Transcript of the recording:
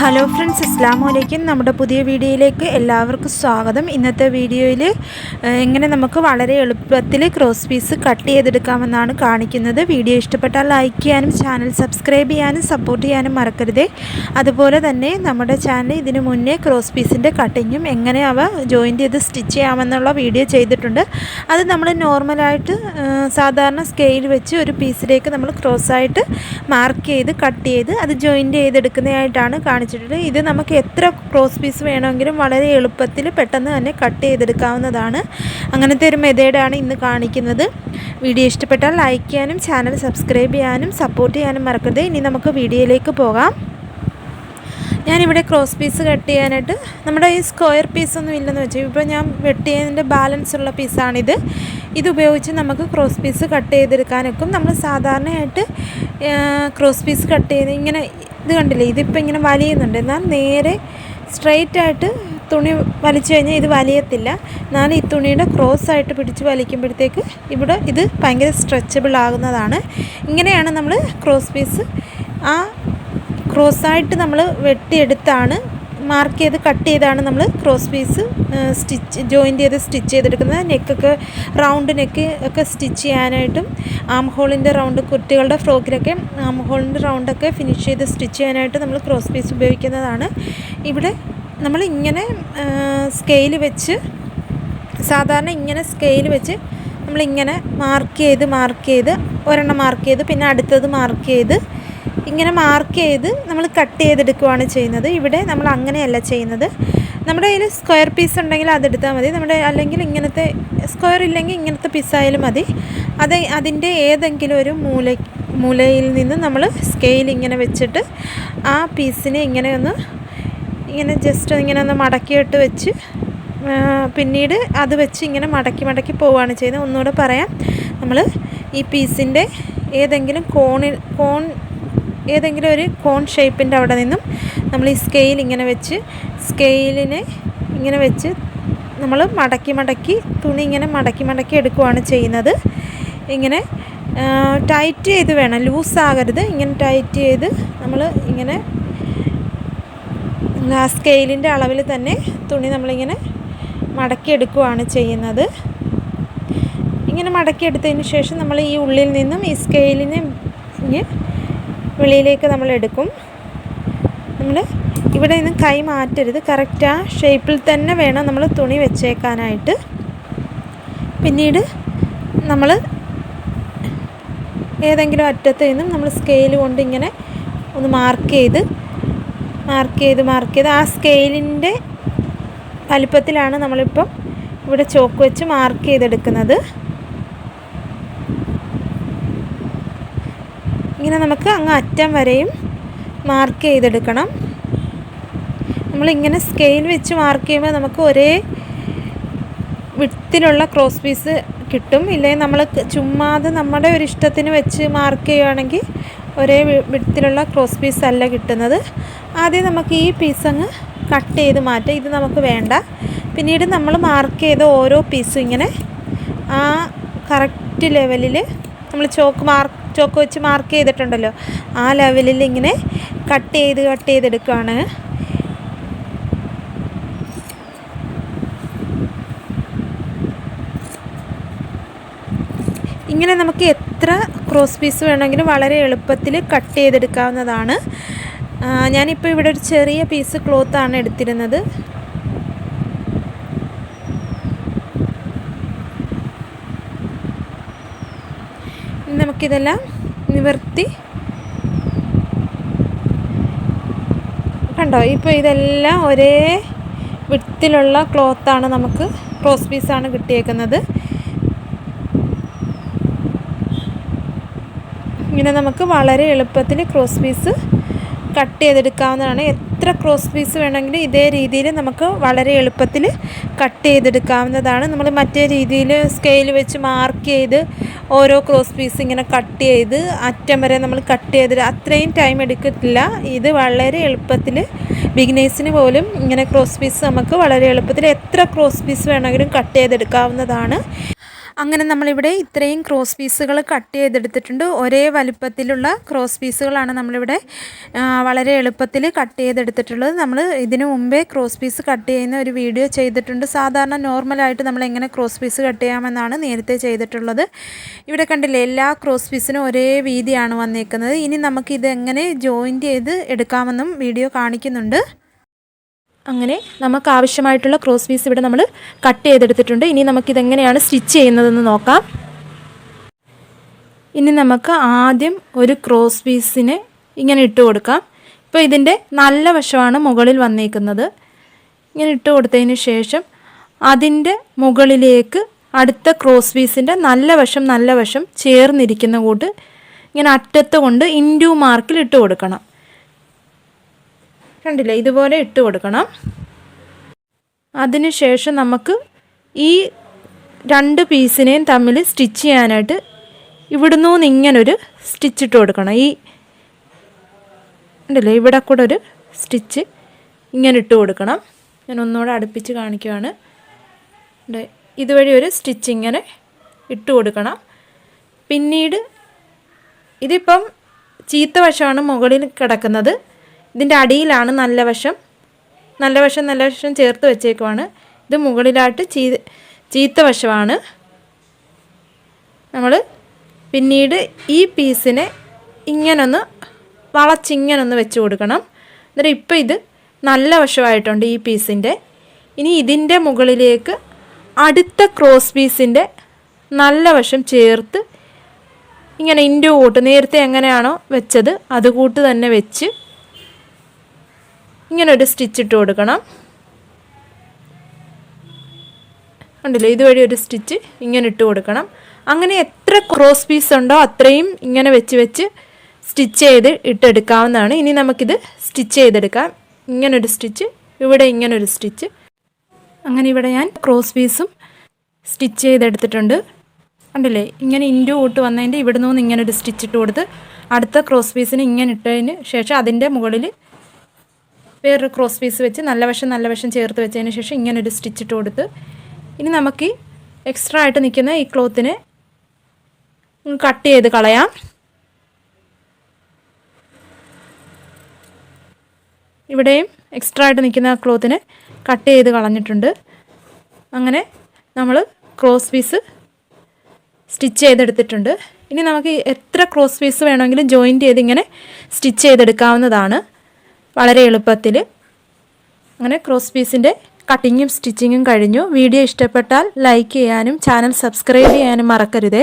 Hello friends, അസ്സലാമു അലൈക്കും. നമ്മുടെ പുതിയ വീഡിയോയിലേക്ക് എല്ലാവർക്കും സ്വാഗതം. ഇന്നത്തെ വീഡിയോയിൽ എങ്ങനെ നമുക്ക് വളരെ എളുപ്പത്തിൽ ക്രോസ് പീസ് കട്ട് ചെയ്തെടുക്കാമെന്നാണ് കാണിക്കുന്നത്. വീഡിയോ ഇഷ്ടപ്പെട്ടാൽ ലൈക്ക് ചെയ്യാനും ചാനൽ സബ്സ്ക്രൈബ് ചെയ്യാനും സപ്പോർട്ട് ചെയ്യാനും മറക്കരുതേ. അതുപോലെ തന്നെ നമ്മുടെ ചാനൽ ഇതിനു മുന്നേ ക്രോസ് പീസിൻ്റെ കട്ടിങ്ങും എങ്ങനെ അവ ജോയിൻ്റ് ചെയ്ത് സ്റ്റിച്ച് ചെയ്യാമെന്നുള്ള വീഡിയോ ചെയ്തിട്ടുണ്ട്. അത് നമ്മൾ നോർമലായിട്ട് സാധാരണ സ്കെയിൽ വെച്ച് ഒരു പീസിലേക്ക് നമ്മൾ ക്രോസായിട്ട് മാർക്ക് ചെയ്ത് കട്ട് ചെയ്ത് അത് ജോയിൻ്റ് ചെയ്തെടുക്കുന്നതായിട്ടാണ് കാണിച്ചിട്ടുണ്ട്. ഇത് നമുക്ക് എത്ര ക്രോസ് പീസ് വേണമെങ്കിലും വളരെ എളുപ്പത്തിൽ പെട്ടെന്ന് തന്നെ കട്ട് ചെയ്തെടുക്കാവുന്നതാണ്. അങ്ങനത്തെ ഒരു മെത്തേഡാണ് ഇന്ന് കാണിക്കുന്നത്. വീഡിയോ ഇഷ്ടപ്പെട്ടാൽ ലൈക്ക് ചെയ്യാനും ചാനൽ സബ്സ്ക്രൈബ് ചെയ്യാനും സപ്പോർട്ട് ചെയ്യാനും മറക്കരുത്. ഇനി നമുക്ക് വീഡിയോയിലേക്ക് പോകാം. ഞാനിവിടെ ക്രോസ് പീസ് കട്ട് ചെയ്യാനായിട്ട് നമ്മുടെ ഈ സ്ക്വയർ പീസൊന്നും ഇല്ലെന്ന് വെച്ചാൽ ഇപ്പോൾ ഞാൻ വെട്ടിയതിൻ്റെ ബാലൻസ് ഉള്ള പീസാണിത്. ഇതുപയോഗിച്ച് നമുക്ക് ക്രോസ് പീസ് കട്ട് ചെയ്തെടുക്കാനൊക്കെ നമ്മൾ സാധാരണയായിട്ട് ക്രോസ് പീസ് കട്ട് ചെയ്ത് ഇങ്ങനെ ഇത് കണ്ടില്ലേ, ഇതിപ്പോൾ ഇങ്ങനെ വലിയുന്നുണ്ട്. എന്നാൽ നേരെ സ്ട്രെയിറ്റ് ആയിട്ട് തുണി വലിച്ചു കഴിഞ്ഞാൽ ഇത് വലിയത്തില്ല. എന്നാൽ ഈ തുണിയുടെ ക്രോസ് ആയിട്ട് പിടിച്ച് വലിക്കുമ്പോഴത്തേക്ക് ഇവിടെ ഇത് ഭയങ്കര സ്ട്രെച്ചബിൾ ആകുന്നതാണ്. ഇങ്ങനെയാണ് നമ്മൾ ക്രോസ് പീസ് ആ ക്രോസായിട്ട് നമ്മൾ വെട്ടിയെടുത്താണ് മാർക്ക് ചെയ്ത് കട്ട് ചെയ്താണ് നമ്മൾ ക്രോസ് പീസ് ജോയിൻ്റ് ചെയ്ത് സ്റ്റിച്ച് ചെയ്തെടുക്കുന്നത്. നെക്കൊക്കെ റൗണ്ട് നെക്ക് ഒക്കെ സ്റ്റിച്ച് ചെയ്യാനായിട്ടും ആം ഹോളിൻ്റെ റൗണ്ട് കുട്ടികളുടെ ഫ്രോക്കിലൊക്കെ ആം ഹോളിൻ്റെ റൗണ്ടൊക്കെ ഫിനിഷ് ചെയ്ത് സ്റ്റിച്ച് ചെയ്യാനായിട്ട് നമ്മൾ ക്രോസ് പീസ് ഉപയോഗിക്കുന്നതാണ്. ഇവിടെ നമ്മൾ ഇങ്ങനെ സ്കെയിൽ വെച്ച് സാധാരണ ഇങ്ങനെ സ്കെയിൽ വെച്ച് നമ്മളിങ്ങനെ മാർക്ക് ചെയ്ത് ഒരെണ്ണം മാർക്ക് ചെയ്ത് പിന്നെ അടുത്തത് മാർക്ക് ചെയ്ത് ഇങ്ങനെ മാർക്ക് ചെയ്ത് നമ്മൾ കട്ട് ചെയ്തെടുക്കുകയാണ് ചെയ്യുന്നത്. ഇവിടെ നമ്മൾ അങ്ങനെയല്ല ചെയ്യുന്നത്. നമ്മുടെ കയ്യിൽ സ്ക്വയർ പീസ് ഉണ്ടെങ്കിൽ അതെടുത്താൽ മതി. അല്ലെങ്കിൽ ഇങ്ങനത്തെ സ്ക്വയർ ഇല്ലെങ്കിൽ ഇങ്ങനത്തെ പീസായാലും മതി. അതിൻ്റെ ഏതെങ്കിലും ഒരു മൂലയിൽ നിന്ന് നമ്മൾ സ്കെയിൽ ഇങ്ങനെ വെച്ചിട്ട് ആ പീസിനെ ഇങ്ങനെ ജസ്റ്റ് ഇങ്ങനെ ഒന്ന് മടക്കിയിട്ട് വെച്ച് പിന്നീട് അത് വെച്ച് ഇങ്ങനെ മടക്കി പോവുകയാണ് ചെയ്യുന്നത്. ഒന്നുകൂടെ പറയാം, നമ്മൾ ഈ പീസിൻ്റെ ഏതെങ്കിലും ഒരു കോൺ ഷേപ്പിൻ്റെ അവിടെ നിന്നും നമ്മൾ ഈ സ്കെയിൽ ഇങ്ങനെ വെച്ച് സ്കെയിലിനെ ഇങ്ങനെ വെച്ച് നമ്മൾ മടക്കി തുണി ഇങ്ങനെ മടക്കി എടുക്കുകയാണ് ചെയ്യുന്നത്. ഇങ്ങനെ ടൈറ്റ് ചെയ്ത് വേണം, ലൂസാകരുത്. ഇങ്ങനെ ടൈറ്റ് ചെയ്ത് നമ്മൾ ഇങ്ങനെ ആ സ്കെയിലിൻ്റെ അളവിൽ തന്നെ തുണി നമ്മളിങ്ങനെ മടക്കിയെടുക്കുകയാണ് ചെയ്യുന്നത്. ഇങ്ങനെ മടക്കിയെടുത്തതിന് ശേഷം നമ്മൾ ഈ ഉള്ളിൽ നിന്നും ഈ സ്കെയിലിനെ വെളിയിലേക്ക് നമ്മൾ എടുക്കും. നമ്മൾ ഇവിടെ നിന്ന് കൈ മാറ്റരുത്, കറക്റ്റ് ആ ഷേപ്പിൽ തന്നെ വേണം നമ്മൾ തുണി വെച്ചേക്കാനായിട്ട്. പിന്നീട് നമ്മൾ ഏതെങ്കിലും അറ്റത്ത് നിന്നും നമ്മൾ സ്കെയിൽ കൊണ്ട് ഇങ്ങനെ ഒന്ന് മാർക്ക് ചെയ്ത് ആ സ്കെയിലിൻ്റെ വലിപ്പത്തിലാണ് നമ്മളിപ്പം ഇവിടെ ചോക്ക് വെച്ച് മാർക്ക് ചെയ്തെടുക്കുന്നത്. ഇങ്ങനെ നമുക്ക് അങ്ങ് അറ്റം വരെയും മാർക്ക് ചെയ്തെടുക്കണം. നമ്മളിങ്ങനെ സ്കെയിൽ വെച്ച് മാർക്ക് ചെയ്യുമ്പോൾ നമുക്ക് ഒരേ വിഡ്ത്തിലുള്ള ക്രോസ് പീസ് കിട്ടും. ഇല്ലെങ്കിൽ നമ്മൾ ചുമ്മാതെ നമ്മുടെ ഒരു ഇഷ്ടത്തിന് വെച്ച് മാർക്ക് ചെയ്യുകയാണെങ്കിൽ ഒരേ വിഡ്ത്തിലുള്ള ക്രോസ് പീസ് അല്ല കിട്ടുന്നത്. ആദ്യം നമുക്ക് ഈ പീസ് അങ്ങ് കട്ട് ചെയ്ത് മാറ്റാം. ഇത് നമുക്ക് വേണ്ട. പിന്നീട് നമ്മൾ മാർക്ക് ചെയ്ത ഓരോ പീസും ഇങ്ങനെ ആ കറക്റ്റ് ലെവലിൽ നമ്മൾ ചോക്ക് വെച്ച് മാർക്ക് ചെയ്തിട്ടുണ്ടല്ലോ, ആ ലെവലിൽ ഇങ്ങനെ കട്ട് ചെയ്തെടുക്കുകയാണ്. ഇങ്ങനെ നമുക്ക് എത്ര ക്രോസ് പീസ് വേണമെങ്കിലും വളരെ എളുപ്പത്തിൽ കട്ട് ചെയ്തെടുക്കാവുന്നതാണ്. ഞാനിപ്പോൾ ഇവിടെ ഒരു ചെറിയ പീസ് ക്ലോത്താണ് എടുത്തിരുന്നത്. നമുക്കിതെല്ലാം നിവർത്തി കണ്ടോ, ഇപ്പോൾ ഇതെല്ലാം ഒരേ വിഡ്ത്തിലുള്ള ക്ലോത്താണ്, നമുക്ക് ക്രോസ് പീസാണ് കിട്ടിയേക്കുന്നത്. ഇങ്ങനെ നമുക്ക് വളരെ എളുപ്പത്തിൽ ക്രോസ് പീസ് കട്ട് ചെയ്തെടുക്കാവുന്നതാണ്. എത്ര ക്രോസ് പീസ് വേണമെങ്കിലും ഇതേ രീതിയിൽ നമുക്ക് വളരെ എളുപ്പത്തിൽ കട്ട് ചെയ്തെടുക്കാവുന്നതാണ്. നമ്മൾ മറ്റേ രീതിയിൽ സ്കെയിൽ വെച്ച് മാർക്ക് ചെയ്ത് ഓരോ ക്രോസ് പീസ് ഇങ്ങനെ കട്ട് ചെയ്ത് അറ്റം വരെ നമ്മൾ കട്ട് ചെയ്ത് അത്രയും ടൈം എടുക്കത്തില്ല. ഇത് വളരെ എളുപ്പത്തിൽ ബിഗിനേഴ്സിന് പോലും ഇങ്ങനെ ക്രോസ് പീസ് നമുക്ക് വളരെ എളുപ്പത്തിൽ എത്ര ക്രോസ് പീസ് വേണമെങ്കിലും കട്ട് ചെയ്തെടുക്കാവുന്നതാണ്. അങ്ങനെ നമ്മളിവിടെ ഇത്രയും ക്രോസ് പീസുകൾ കട്ട് ചെയ്തെടുത്തിട്ടുണ്ട്. ഒരേ വലുപ്പത്തിലുള്ള ക്രോസ് പീസുകളാണ് നമ്മളിവിടെ വളരെ എളുപ്പത്തിൽ കട്ട് ചെയ്തെടുത്തിട്ടുള്ളത്. നമ്മൾ ഇതിനു മുമ്പേ ക്രോസ് പീസ് കട്ട് ചെയ്യുന്ന ഒരു വീഡിയോ ചെയ്തിട്ടുണ്ട്. സാധാരണ നോർമലായിട്ട് നമ്മൾ എങ്ങനെ ക്രോസ് പീസ് കട്ട് ചെയ്യാമെന്നാണ് നേരത്തെ ചെയ്തിട്ടുള്ളത്. ഇവിടെ കണ്ടില്ലേ, എല്ലാ ക്രോസ് പീസിനും ഒരേ വീതിയാണ് വന്നേക്കുന്നത്. ഇനി നമുക്കിത് എങ്ങനെ ജോയിൻറ്റ് ചെയ്ത് എടുക്കാമെന്നും വീഡിയോ കാണിക്കുന്നുണ്ട്. അങ്ങനെ നമുക്ക് ആവശ്യമായിട്ടുള്ള ക്രോസ് പീസ് ഇവിടെ നമ്മൾ കട്ട് ചെയ്തെടുത്തിട്ടുണ്ട്. ഇനി നമുക്കിതെങ്ങനെയാണ് സ്റ്റിച്ച് ചെയ്യുന്നതെന്ന് നോക്കാം. ഇനി നമുക്ക് ആദ്യം ഒരു ക്രോസ് പീസിനെ ഇങ്ങനെ ഇട്ട് കൊടുക്കാം. ഇപ്പോൾ ഇതിൻ്റെ നല്ല വശമാണ് മുകളിൽ വന്നേക്കുന്നത്. ഇങ്ങനെ ഇട്ട് കൊടുത്തതിന് ശേഷം അതിൻ്റെ മുകളിലേക്ക് അടുത്ത ക്രോസ് പീസിൻ്റെ നല്ല വശം ചേർന്നിരിക്കുന്ന കൂട്ട് ഇങ്ങനെ അറ്റത്ത് കൊണ്ട് ഇൻറ്റു മാർക്കിൽ ഇട്ട് കൊടുക്കണം. കണ്ടില്ലേ, ഇതുപോലെ ഇട്ട് കൊടുക്കണം. അതിനുശേഷം നമുക്ക് ഈ രണ്ട് പീസിനെയും തമ്മിൽ സ്റ്റിച്ച് ചെയ്യാനായിട്ട് ഇവിടുന്ന് ഇങ്ങനൊരു സ്റ്റിച്ച് ഇട്ട് കൊടുക്കണം. ഈ ഉണ്ടല്ലേ, ഇവിടെ കൂടെ ഒരു സ്റ്റിച്ച് ഇങ്ങനെ ഇട്ട് കൊടുക്കണം. ഞാൻ ഒന്നുകൂടെ അടുപ്പിച്ച് കാണിക്കുകയാണ്. ഇതുവഴി ഒരു സ്റ്റിച്ച് ഇങ്ങനെ ഇട്ട് കൊടുക്കണം. പിന്നീട് ഇതിപ്പം ചീത്ത വശമാണ് മുകളിൽ കിടക്കുന്നത്. ഇതിൻ്റെ അടിയിലാണ് നല്ല വശം ചേർത്ത് വെച്ചേക്കുവാണ്. ഇത് മുകളിലായിട്ട് ചീത്ത വശമാണ്. നമ്മൾ പിന്നീട് ഈ പീസിനെ ഇങ്ങനൊന്ന് വളച്ചിങ്ങനൊന്ന് വെച്ച് കൊടുക്കണം. എന്നിട്ട് ഇപ്പോൾ ഇത് നല്ല വശമായിട്ടുണ്ട് ഈ പീസിൻ്റെ. ഇനി ഇതിൻ്റെ മുകളിലേക്ക് അടുത്ത ക്രോസ് പീസിൻ്റെ നല്ല വശം ചേർത്ത് ഇങ്ങനെ ഇൻറ്റു കൂട്ട് നേരത്തെ എങ്ങനെയാണോ വെച്ചത് അതുകൂട്ട് തന്നെ വെച്ച് ഇങ്ങനെ ഒരു സ്റ്റിച്ച് ഇട്ട് കൊടുക്കണം. ഉണ്ടല്ലോ, ഇതുവഴി ഒരു സ്റ്റിച്ച് ഇങ്ങനെ ഇട്ട് കൊടുക്കണം. അങ്ങനെ എത്ര ക്രോസ് പീസ് ഉണ്ടോ അത്രയും ഇങ്ങനെ വെച്ച് സ്റ്റിച്ച് ചെയ്ത് ഇട്ടെടുക്കാവുന്നതാണ്. ഇനി നമുക്കിത് സ്റ്റിച്ച് ചെയ്തെടുക്കാം. ഇങ്ങനൊരു സ്റ്റിച്ച്, ഇവിടെ ഇങ്ങനൊരു സ്റ്റിച്ച്. അങ്ങനെ ഇവിടെ ഞാൻ ക്രോസ് പീസും സ്റ്റിച്ച് ചെയ്തെടുത്തിട്ടുണ്ട്. കണ്ടില്ലേ, ഇങ്ങനെ ഇൻറ്റു കൂട്ട് വന്നതിൻ്റെ ഇവിടെ നിന്ന് ഇങ്ങനൊരു സ്റ്റിച്ച് ഇട്ട് കൊടുത്ത് അടുത്ത ക്രോസ് പീസിന് ഇങ്ങനെ ഇട്ടതിന് ശേഷം അതിൻ്റെ മുകളിൽ വേറൊരു ക്രോസ് പീസ് വെച്ച് നല്ല വശം ചേർത്ത് വെച്ചതിന് ശേഷം ഇങ്ങനൊരു സ്റ്റിച്ച് ഇട്ട് കൊടുത്ത് ഇനി നമുക്ക് എക്സ്ട്രാ ആയിട്ട് നിൽക്കുന്ന ഈ ക്ലോത്തിനെ കട്ട് ചെയ്ത് കളയാം. ഇവിടെയും എക്സ്ട്രാ ആയിട്ട് നിൽക്കുന്ന ക്ലോത്തിനെ കട്ട് ചെയ്ത് കളഞ്ഞിട്ടുണ്ട്. അങ്ങനെ നമ്മൾ ക്രോസ് പീസ് സ്റ്റിച്ച് ചെയ്തെടുത്തിട്ടുണ്ട്. ഇനി നമുക്ക് എത്ര ക്രോസ് പീസ് വേണമെങ്കിലും ജോയിൻറ്റ് ചെയ്ത് ഇങ്ങനെ സ്റ്റിച്ച് ചെയ്തെടുക്കാവുന്നതാണ് വളരെ എളുപ്പത്തിൽ. അങ്ങനെ ക്രോസ് പീസിൻ്റെ കട്ടിങ്ങും സ്റ്റിച്ചിങ്ങും കഴിഞ്ഞു. വീഡിയോ ഇഷ്ടപ്പെട്ടാൽ ലൈക്ക് ചെയ്യാനും ചാനൽ സബ്സ്ക്രൈബ് ചെയ്യാനും മറക്കരുതേ.